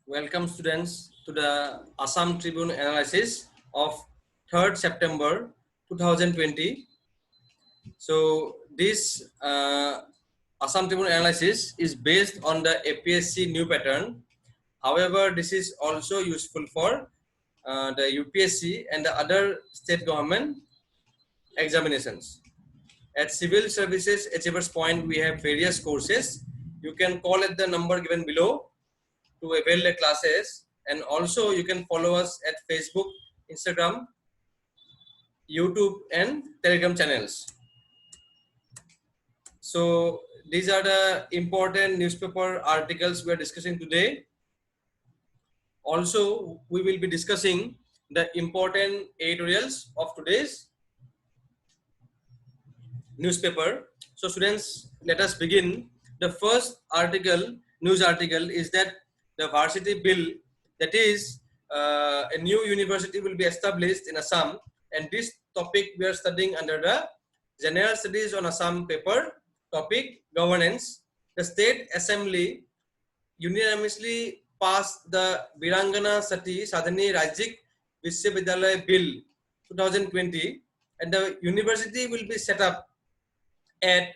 Welcome students to the Assam Tribune analysis of 3rd September 2020. So this Assam Tribune analysis is based on the APSC new pattern. However, this is also useful for the UPSC and the other state government examinations. At Civil Services Achievers Point, we have various courses. You can call at the number given below to avail the classes, and also you can follow us at Facebook, Instagram, YouTube and Telegram channels. So these are the important newspaper articles we are discussing today. Also we will be discussing the important editorials of today's newspaper. So students, let us begin. The first article, news article, is that the varsity bill, that is a new university will be established in Assam, and this topic we are studying under the General Studies on Assam paper, topic governance. The State Assembly unanimously passed the Birangana Sati Sadhani Rajik Vishwavidyalaya Bill 2020, and the university will be set up at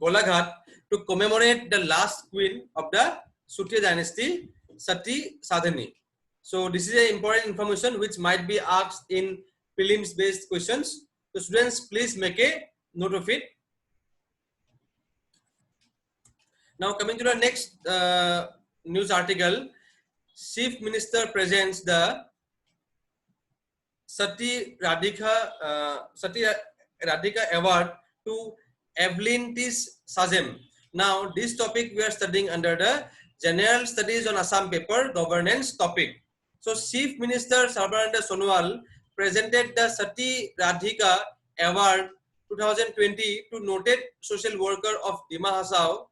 Golaghat to commemorate the last queen of the Sutya dynasty, Sati Sadhani. So this is an important information which might be asked in prelims based questions. So students, please make a note of it. Now coming to the next news article, Chief Minister presents the Sati Radhika Award to Evelyn Tis Sazem. Now this topic we are studying under the General Studies on Assam paper, governance topic. So Chief Minister Sarbananda Sonowal presented the Sati Radhika Award 2020 to noted social worker of Dima Hasao,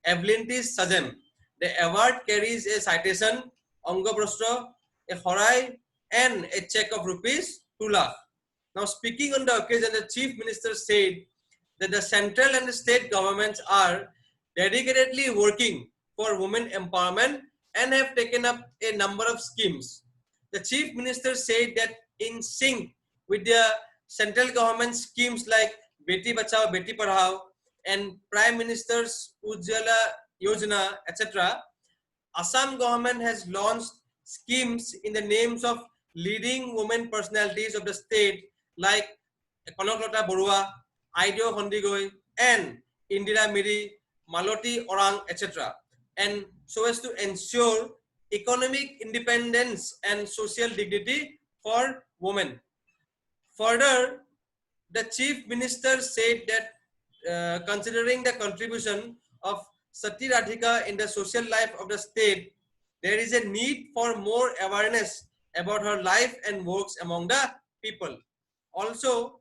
Evelyn Tis Sazem. The award carries a citation, Angabrosto, a horai, and a check of rupees 2 lakh. Now speaking on the occasion, the Chief Minister said that the central and the state governments are dedicatedly working for women empowerment and have taken up a number of schemes. The Chief Minister said that in sync with the central government schemes like Beti Bachao, Beti Padhao and Prime Minister's Ujjwala Yojana, etc., Assam government has launched schemes in the names of leading women personalities of the state like Konoklata Borua, Aideo Hondigoi, and Indira Miri, Maloti Orang, etc. And so as to ensure economic independence and social dignity for women. Further, the Chief Minister said that considering the contribution of Sati Radhika in the social life of the state, there is a need for more awareness about her life and works among the people. Also,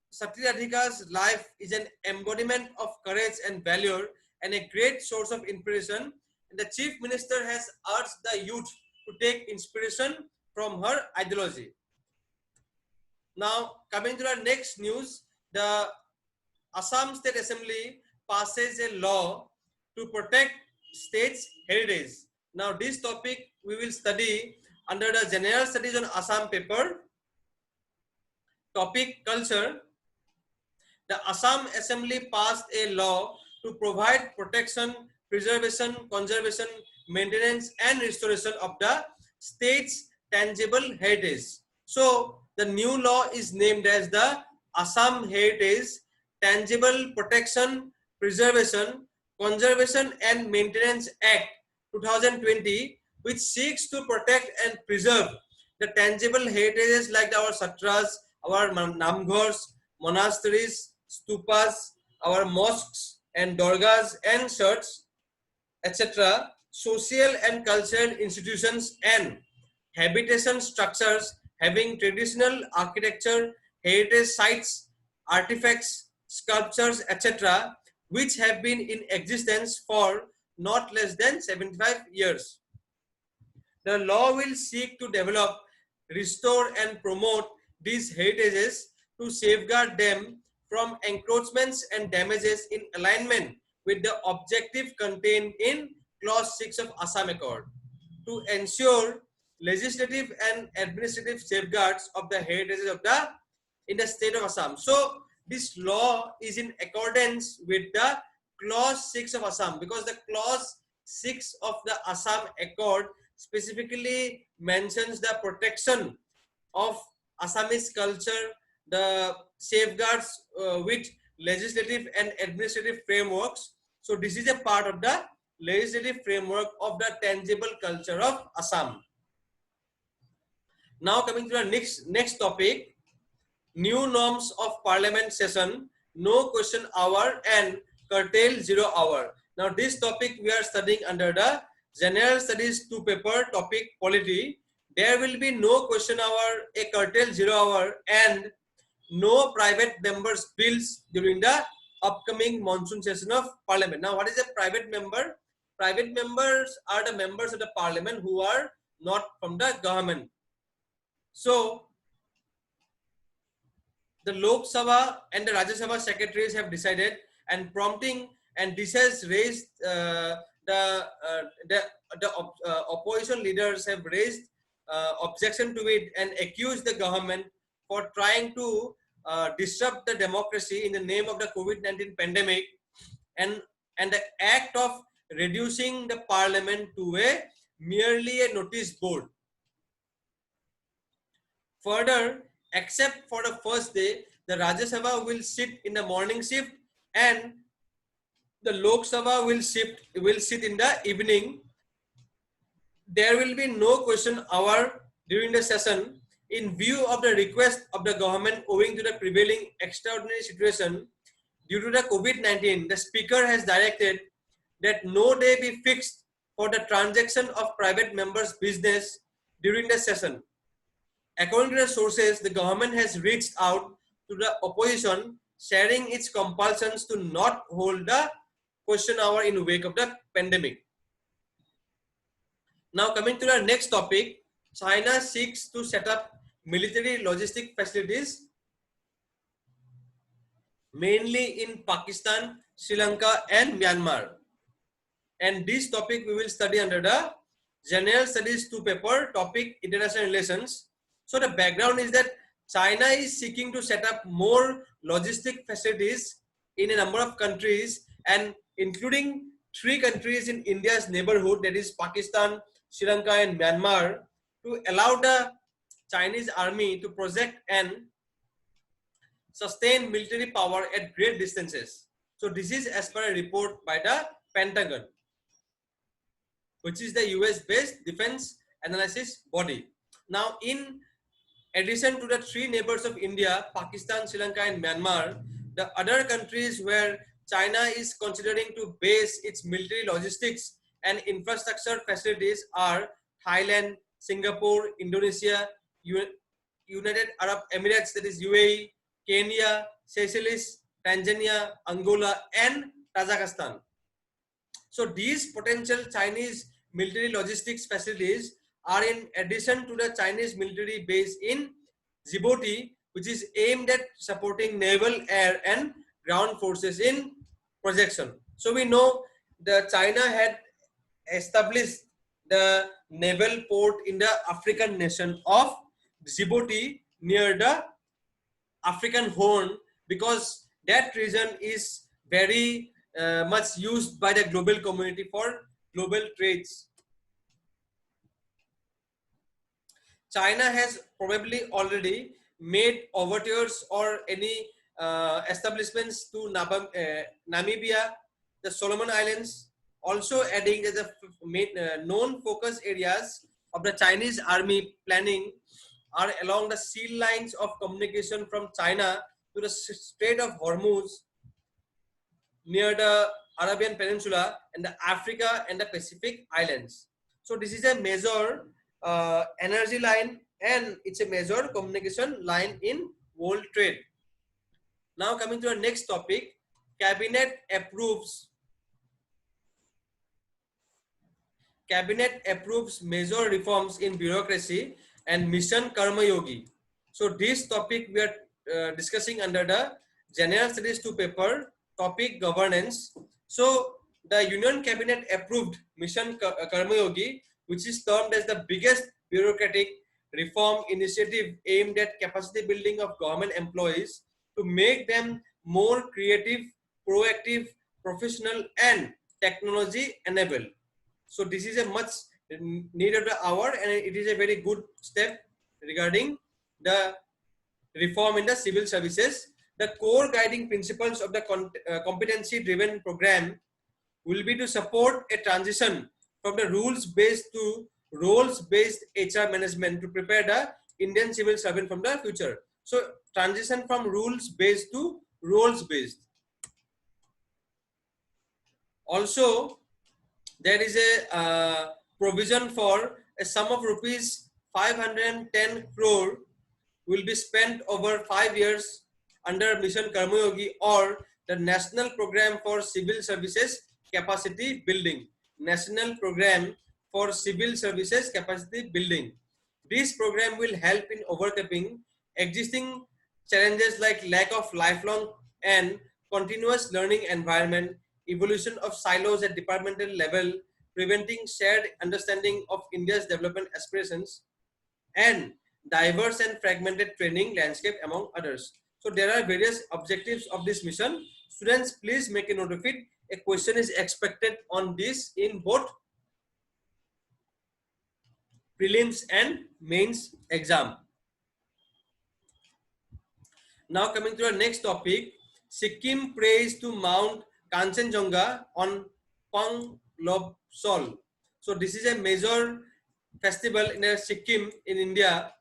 Sati Radhika's life is an embodiment of courage and valor and a great source of inspiration. And the Chief Minister has urged the youth to take inspiration from her ideology. Now, coming to the next news, the Assam State Assembly passes a law to protect state's heritage. Now, this topic we will study under the General Studies on Assam paper, topic culture. The Assam Assembly passed a law to provide protection, preservation, conservation, maintenance and restoration of the state's tangible heritage. So, the new law is named as the Assam Heritage Tangible Protection, Preservation, Conservation and Maintenance Act 2020, which seeks to protect and preserve the tangible heritages like our satras, our namghars, monasteries, stupas, our mosques and dorgas and churches, etc., social and cultural institutions and habitation structures having traditional architecture, heritage sites, artifacts, sculptures, etc., which have been in existence for not less than 75 years. The law will seek to develop, restore and promote these heritages to safeguard them from encroachments and damages in alignment with the objective contained in Clause 6 of Assam Accord to ensure legislative and administrative safeguards of the heritage of the in the state of Assam. So this law is in accordance with the Clause 6 of Assam, because the Clause 6 of the Assam Accord specifically mentions the protection of Assamese culture, the safeguards with legislative and administrative frameworks. So this is a part of the legislative framework of the tangible culture of Assam. Now coming to the next topic, new norms of parliament session, no question hour and curtail 0 hour. Now this topic we are studying under the General Studies 2 paper, topic polity. There will be no question hour, a curtail 0 hour and no private members bills during the upcoming monsoon session of parliament. Now what is a private member? Private members are the members of the parliament who are not from the government. So the Lok Sabha and the Rajya Sabha secretaries have decided, and prompting, and this has raised the opposition leaders have raised objection to it and accused the government for trying to disrupt the democracy in the name of the COVID-19 pandemic, and the act of reducing the parliament to merely a notice board. Further, except for the first day, the Rajya Sabha will sit in the morning shift and the Lok Sabha will sit in the evening. There will be no question hour during the session. In view of the request of the government owing to the prevailing extraordinary situation due to the COVID-19, the Speaker has directed that no day be fixed for the transaction of private members' business during the session. According to the sources, the government has reached out to the opposition, sharing its compulsions to not hold the question hour in wake of the pandemic. Now coming to the next topic, China seeks to set up military logistic facilities mainly in Pakistan, Sri Lanka and Myanmar. And this topic we will study under the General Studies 2 paper, topic International Relations. So the background is that China is seeking to set up more logistic facilities in a number of countries, and including 3 countries in India's neighborhood, that is Pakistan, Sri Lanka and Myanmar, to allow the Chinese army to project and sustain military power at great distances. So this is as per a report by the Pentagon, which is the US-based defense analysis body. Now, in addition to the 3 neighbors of India, Pakistan, Sri Lanka and Myanmar, the other countries where China is considering to base its military logistics and infrastructure facilities are Thailand, Singapore, Indonesia, United Arab Emirates, that is UAE, Kenya, Seychelles, Tanzania, Angola and Kazakhstan. So these potential Chinese military logistics facilities are in addition to the Chinese military base in Djibouti, which is aimed at supporting naval, air and ground forces in projection. So we know that China had established the naval port in the African nation of Djibouti near the African Horn, because that region is very much used by the global community for global trades. China has probably already made overtures or any establishments to Namibia, the Solomon Islands, also adding as a known focus areas of the Chinese army planning are along the sea lines of communication from China to the Strait of Hormuz near the Arabian Peninsula and the Africa and the Pacific Islands. So this is a major energy line and it's a major communication line in world trade. Now coming to the next topic, Cabinet approves major reforms in bureaucracy and Mission Karma Yogi. So this topic we are discussing under the General Studies 2 paper, topic governance. So the Union Cabinet approved Mission Karma Yogi, which is termed as the biggest bureaucratic reform initiative aimed at capacity building of government employees to make them more creative, proactive, professional, and technology enabled. So this is a much needed hour, and it is a very good step regarding the reform in the civil services. The core guiding principles of the competency driven program will be to support a transition from the rules based to roles based HR management to prepare the Indian civil servant from the future. So transition from rules based to roles based. Also, there is a provision for a sum of rupees 510 crore will be spent over 5 years under Mission Karmayogi or the National Program for Civil Services Capacity Building. National Program for Civil Services Capacity Building. This program will help in overcoming existing challenges like lack of lifelong and continuous learning environment, evolution of silos at departmental level, preventing shared understanding of India's development aspirations, and diverse and fragmented training landscape, among others. So there are various objectives of this mission. Students, please make a note of it. A question is expected on this in both prelims and mains exam. Now coming to our next topic, Sikkim prays to Mount Kanchenjunga on Pang Lob Sol. So this is a major festival in Sikkim in India.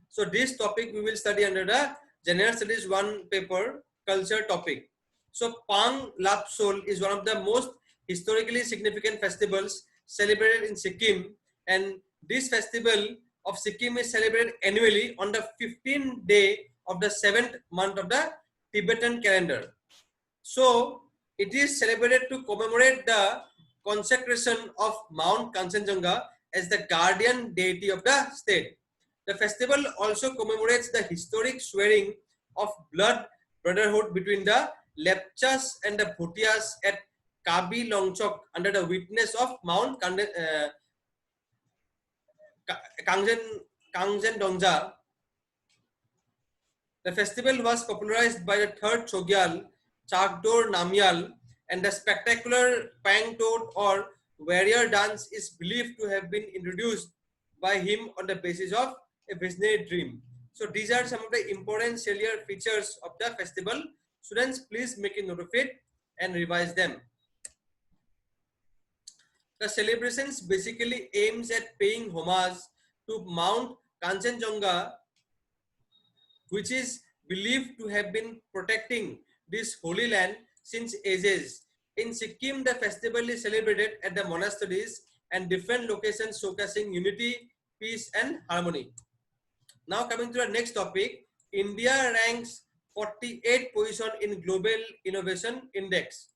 So this topic we will study under the General Studies 1 paper, culture topic. So Pang Lap Sol is one of the most historically significant festivals celebrated in Sikkim, and this festival of Sikkim is celebrated annually on the 15th day of the 7th month of the Tibetan calendar. So it is celebrated to commemorate the consecration of Mount Kanchenjunga as the guardian deity of the state. The festival also commemorates the historic swearing of blood brotherhood between the Lepchas and the Bhutias at Kabi Longchok under the witness of Mount Kangchendongja. The festival was popularized by the third Chogyal, Chakdor Namgyal, and the spectacular Pang Toad or warrior dance is believed to have been introduced by him on the basis of a visionary dream. So these are some of the important cellular features of the festival. Students, please make a note of it and revise them. The celebrations basically aims at paying homage to Mount Kanchenjunga, which is believed to have been protecting this holy land since ages. In Sikkim, the festival is celebrated at the monasteries and different locations showcasing unity, peace, and harmony. Now coming to the next topic, India ranks 48th position in Global Innovation Index.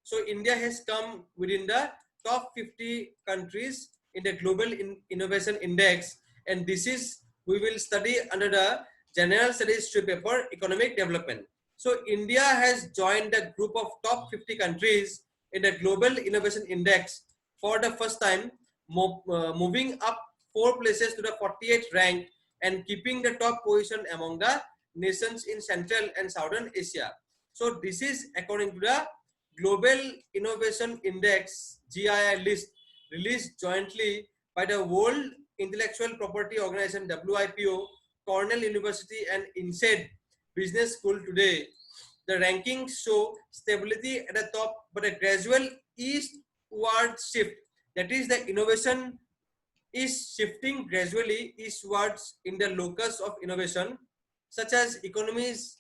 So India has come within the top 50 countries in the Global Innovation Index, and this is we will study under the General Studies 3 paper, Economic Development. So India has joined the group of top 50 countries in the Global Innovation Index for the first time, moving up 4 places to the 48th rank and keeping the top position among the nations in Central and Southern Asia. So this is according to the Global Innovation Index GII list released jointly by the World Intellectual Property Organization WIPO, Cornell University, and INSEAD Business School today. The rankings show stability at the top, but a gradual eastward shift. That is, the innovation is shifting gradually eastwards in the locus of innovation, such as economies,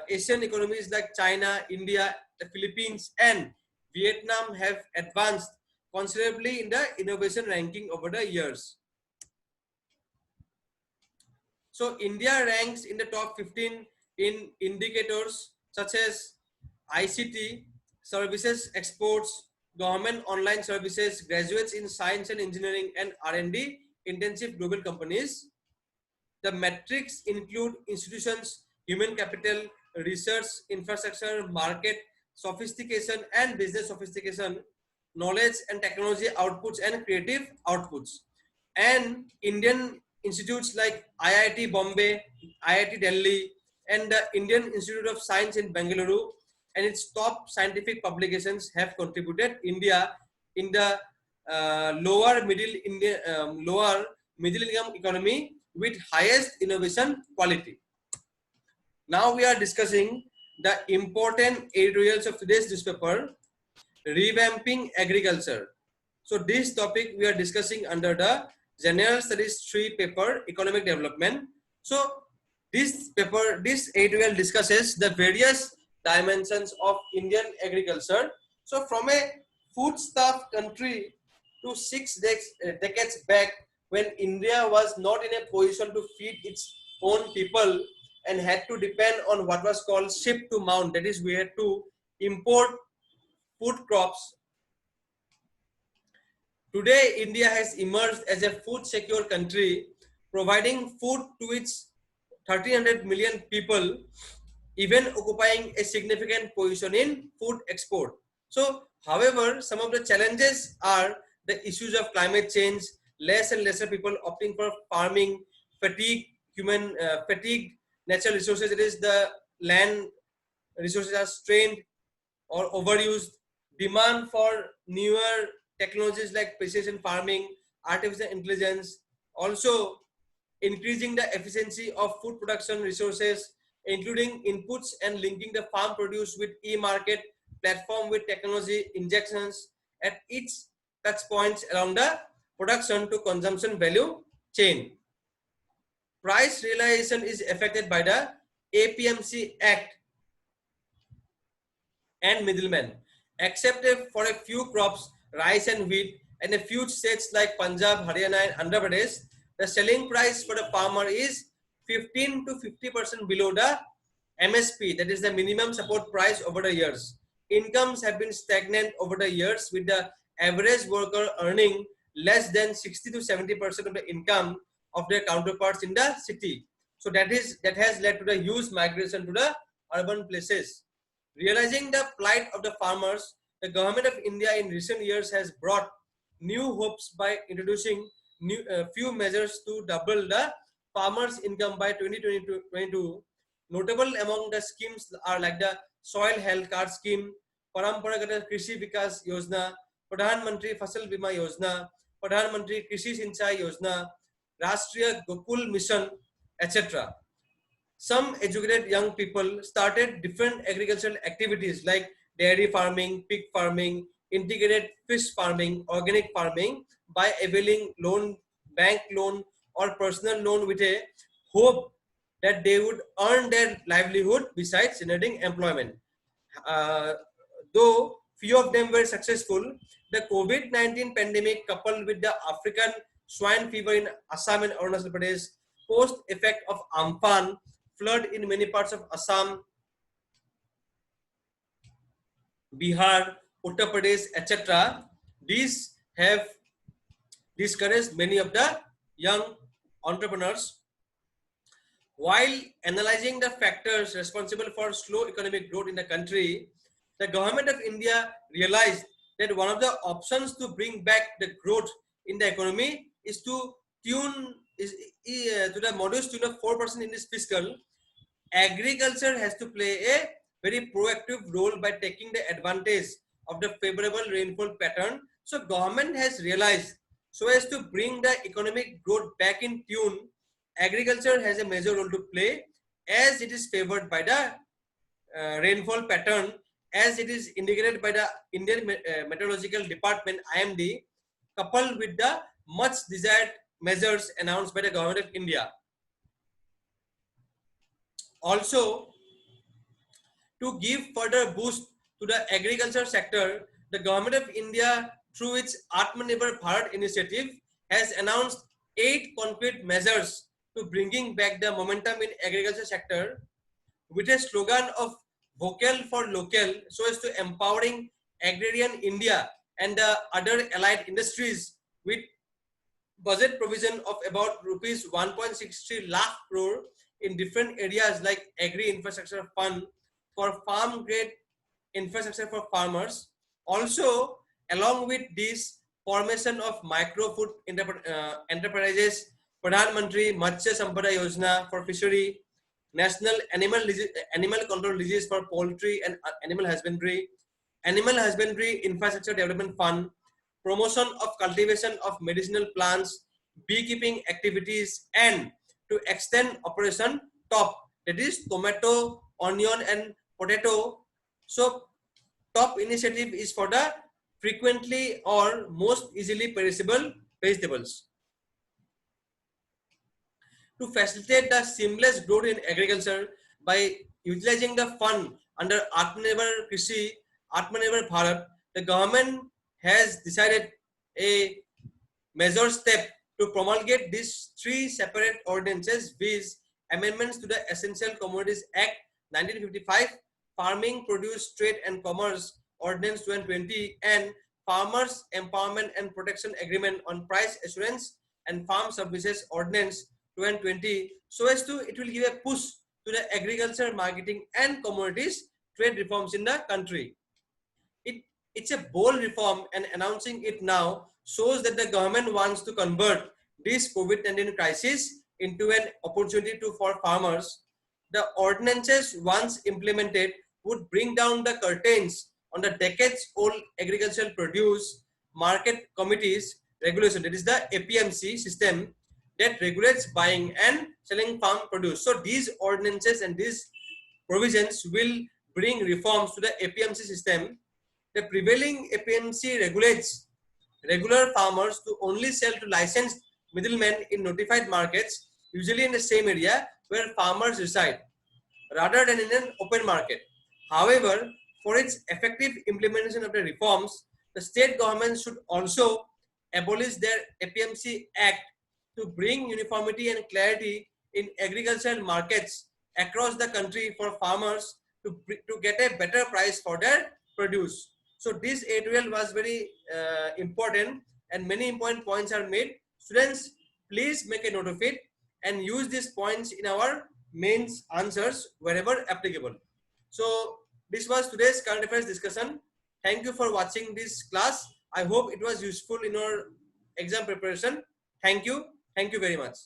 Asian economies like China, India, the Philippines, and Vietnam have advanced considerably in the innovation ranking over the years. So India ranks in the top 15 in indicators such as ICT, services exports, government online services, graduates in science and engineering, and R&D intensive global companies. The metrics include institutions, human capital, research, infrastructure, market, sophistication and business sophistication, knowledge and technology outputs and creative outputs. And Indian institutes like IIT Bombay, IIT Delhi, and the Indian Institute of Science in Bengaluru and its top scientific publications have contributed India in the lower middle income economy with highest innovation quality. Now we are discussing the important editorials of today's newspaper, revamping agriculture. So this topic we are discussing under the General Studies 3 paper, economic development. So this editorial discusses the various dimensions of Indian agriculture. So from a foodstuff country to decades back, when India was not in a position to feed its own people and had to depend on what was called ship to mount, that is, we had to import food crops. Today, India has emerged as a food secure country, providing food to its 1,300 million people, even occupying a significant position in food export. So, however, some of the challenges are the issues of climate change, less and lesser people opting for farming, fatigue, natural resources, it is the land resources are strained or overused, demand for newer technologies like precision farming, artificial intelligence, also increasing the efficiency of food production resources, including inputs and linking the farm produce with e-market platform with technology injections at each touch points along the production to consumption value chain. Price realization is affected by the APMC Act and middlemen, except for a few crops, rice and wheat, and a few states like Punjab, Haryana, and Andhra Pradesh, the selling price for the farmer is 15 to 50% below the MSP, that is the minimum support price over the years. Incomes have been stagnant over the years, with the average worker earning less than 60 to 70% of the income of their counterparts in the city. So that has led to the huge migration to the urban places. Realizing the plight of the farmers, the government of India in recent years has brought new hopes by introducing few measures to double the farmers' income by 2022. Notable among the schemes are like the Soil Health Card Scheme, Paramparagata Krishi Vikas Yojana, Pradhan Mantri Fasal Bima Yojana, Pradhan Mantri Krishi Sinchai Yojana, Rashtriya Gokul Mission, etc. Some educated young people started different agricultural activities like dairy farming, pig farming, integrated fish farming, organic farming by availing loan, bank loan or personal loan with a hope that they would earn their livelihood besides generating employment. Though few of them were successful, the COVID-19 pandemic coupled with the African swine fever in Assam and Arunachal Pradesh, post effect of Amphan, flood in many parts of Assam, Bihar, Uttar Pradesh, etc. These have discouraged many of the young entrepreneurs. While analyzing the factors responsible for slow economic growth in the country, the government of India realized that one of the options to bring back the growth in the economy is to tune to the modest tune of 4% in this fiscal. Agriculture has to play a very proactive role by taking the advantage of the favorable rainfall pattern. So government has realized, so as to bring the economic growth back in tune, agriculture has a major role to play, as it is favored by the rainfall pattern, as it is indicated by the Indian Meteorological Department IMD, coupled with the much desired measures announced by the government of India. Also, to give further boost to the agriculture sector, the government of India, through its Atmanirbhar Bharat initiative, has announced 8 concrete measures to bringing back the momentum in agriculture sector, with a slogan of vocal for local, so as to empowering agrarian India and the other allied industries, with budget provision of about rupees 1.63 lakh crore in different areas like agri infrastructure fund for farm grade infrastructure for farmers. Also, along with this, formation of micro food enterprises, Pradhan Mantri Matsya Sampada Yojana for fishery, National Animal Control Disease for poultry and Animal Husbandry Infrastructure Development Fund, promotion of cultivation of medicinal plants, beekeeping activities, and to extend Operation Top, that is tomato, onion, and potato. So, top initiative is for the frequently or most easily perishable vegetables. To facilitate the seamless growth in agriculture by utilizing the fund under Atmanirbhar Krishi, Atmanirbhar Bharat, the government has decided a major step to promulgate these three separate ordinances, viz. Amendments to the Essential Commodities Act 1955, Farming, Produce, Trade and Commerce Ordinance 2020, and Farmers Empowerment and Protection Agreement on Price Assurance and Farm Services Ordinance 2020, so as to it will give a push to the agriculture, marketing and commodities trade reforms in the country. It's a bold reform, and announcing it now shows that the government wants to convert this COVID-19 crisis into an opportunity for farmers. The ordinances, once implemented, would bring down the curtains on the decades-old agricultural produce market committees regulation, that is the APMC system that regulates buying and selling farm produce. So these ordinances and these provisions will bring reforms to the APMC system. The prevailing APMC regulates regular farmers to only sell to licensed middlemen in notified markets, usually in the same area where farmers reside, rather than in an open market. However, for its effective implementation of the reforms, the state government should also abolish their APMC Act to bring uniformity and clarity in agricultural markets across the country for farmers to get a better price for their produce. So this editorial was very important, and many important points are made. Students, please make a note of it and use these points in our mains answers wherever applicable. So this was today's current affairs discussion. Thank you for watching this class. I hope it was useful in your exam preparation. Thank you. Thank you very much.